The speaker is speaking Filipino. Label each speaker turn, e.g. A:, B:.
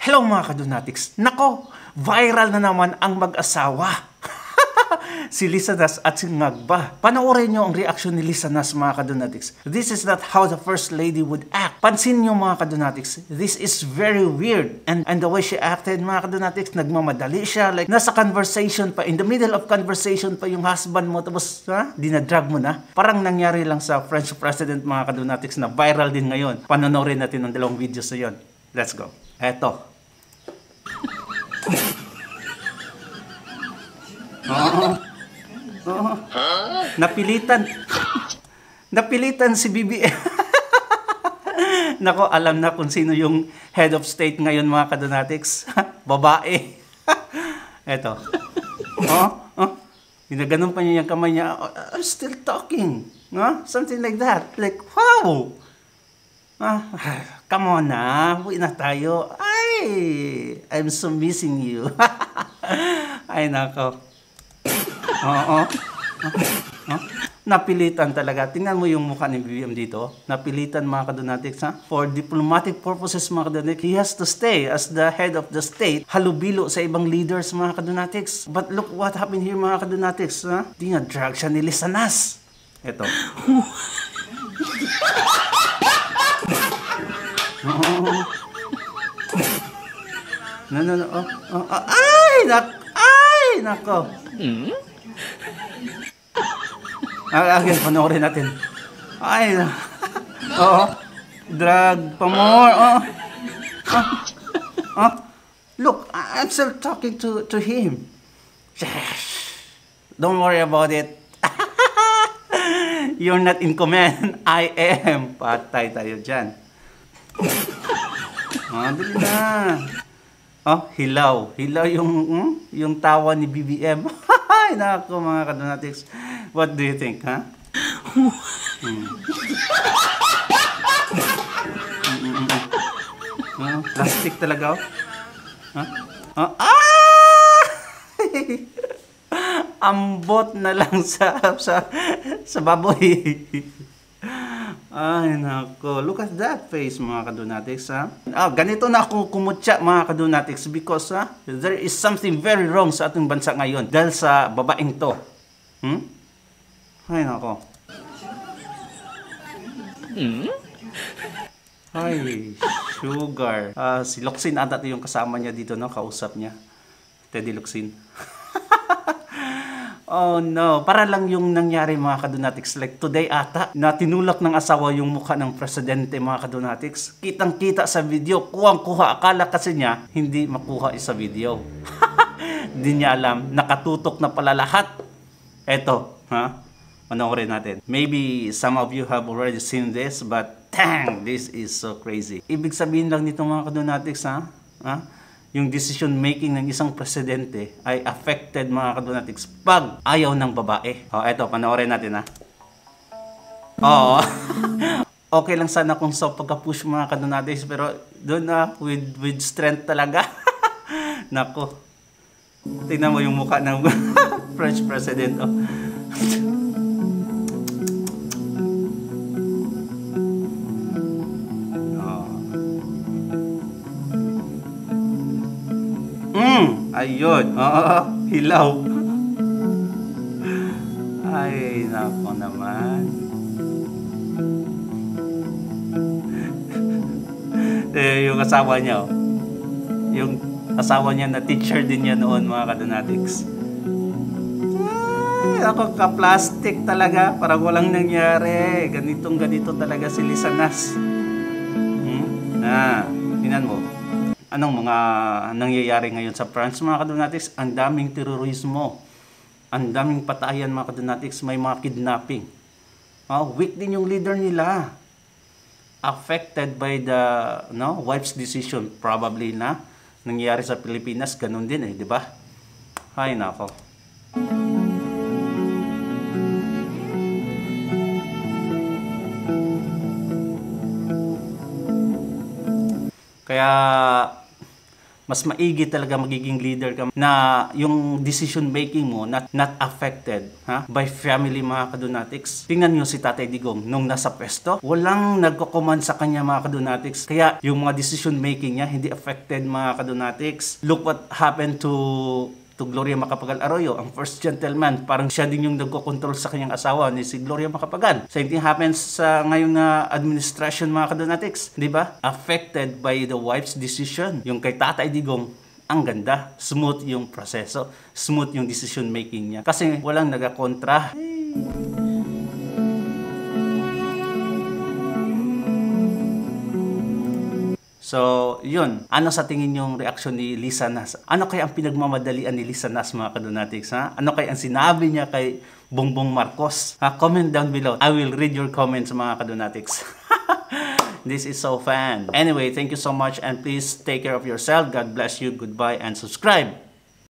A: Hello mga kadunatics. Nako, viral na naman ang mag-asawa. Si Lisanas at si Ngagba. Panoorin nyo ang reaksyon ni Lisanas mga kadunatics. This is not how the first lady would act. Pansin nyo mga kadunatics, this is very weird. And the way she acted mga kadunatics, nagmamadali siya. Like, nasa conversation pa, in the middle of conversation pa yung husband mo, tapos dinadrag mo na. Parang nangyari lang sa French president mga kadunatics na viral din ngayon. Panoorin natin ang dalawang videos na yun. Let's go. Eto. Napilitan si BBM. Nako, alam na kung sino yung head of state ngayon mga kadunatics. Babae. Eto. Ginaganon pa niya yung kamay niya. I'm still talking. Something like that. Like, wow. Come on na. Uwi na tayo. Ay, I'm so missing you. Ay, nako. Napilitan talaga. Tingnan mo yung mukha ni BBM dito. Napilitan mga kadunatics, ha? For diplomatic purposes mga kadunatics, he has to stay as the head of the state. Halubilo sa ibang leaders mga kadunatics. But look what happened here mga kadunatics, ha? Dinadrag siya ni Lisanas. Ito. Ay, nako. Again, panoorin natin. Ay, drag pa more. Look, I'm still talking to him. Don't worry about it. You're not in command. I am. Patay tayo dyan. Dali na. Hilaw. Hilaw yung tawa ni BBM. Ay, nako mga kadunatics. What do you think, ha? Plastic talaga, Ambot na lang sa baboy. Ay, nako. Look at that face, mga kadunatics, ha? Ganito na ako kumutya, mga kadunatics, because, there is something very wrong sa ating bansa ngayon dahil sa babaeng to. Ay, nako. Ay, sugar. Si Locsin ata yung kasama niya dito, no? Kausap niya. Teddy Locsin. Oh no, para lang yung nangyari mga kadunatics. Like today ata, na tinulak ng asawa yung mukha ng presidente mga kadunatics. Kitang-kita sa video, kuwang-kuha. Akala kasi niya, hindi makuha sa video. Hindi niya alam, nakatutok na pala lahat. Eto, panoorin natin. Maybe some of you have already seen this, but dang, this is so crazy. Ibig sabihin lang nito mga kadunatics, yung decision making ng isang presidente ay affected mga kadunatics pag ayaw ng babae. Eto, panoorin natin, Okay lang sana kung sa pagka-push mga kadunatics, pero doon with strength talaga. Nako. Tingnan mo yung mukha ng French president. Ayun. Hilaw. Ay, nako naman. Yung asawa niya, yung asawa niya na teacher din niya noon mga kadunatics. Ay, ako ka-plastic talaga. Parang walang nangyari. Ganito talaga si Lisanas. Tingnan mo. Anong mga nangyayari ngayon sa France mga kadunatics? Ang daming terorismo. Ang daming patayan mga kadunatics. May mga kidnapping. Weak din yung leader nila. Affected by the wife's decision. Probably na nangyayari sa Pilipinas. Ganun din di ba? Ay, nako. Kaya mas maigi talaga magiging leader ka na yung decision making mo not affected by family, mga kadonatics. Tingnan nyo si Tatay Digong nung nasa pwesto, walang nagko-command sa kanya, mga kadonatics. Kaya yung mga decision making niya hindi affected, mga kadonatics. Look what happened to Gloria Macapagal Arroyo, ang first gentleman. Parang siya din yung nagko-control sa kanyang asawa ni si Gloria Macapagal. Same thing happens sa ngayon na administration, mga kadonatics. Di ba? Affected by the wife's decision. Yung kay Tatay Digong, ang ganda. Smooth yung proseso. Smooth yung decision making niya. Kasi walang nagakontra. So, yun. Ano sa tingin yung reaksyon ni Lisa Nas? Ano kaya ang pinagmamadalian ni Lisa Nas, mga kadonatics? Ano kaya ang sinabi niya kay Bongbong Marcos? Comment down below. I will read your comments, mga kadonatics. This is so fun. Anyway, thank you so much and please take care of yourself. God bless you. Goodbye and subscribe.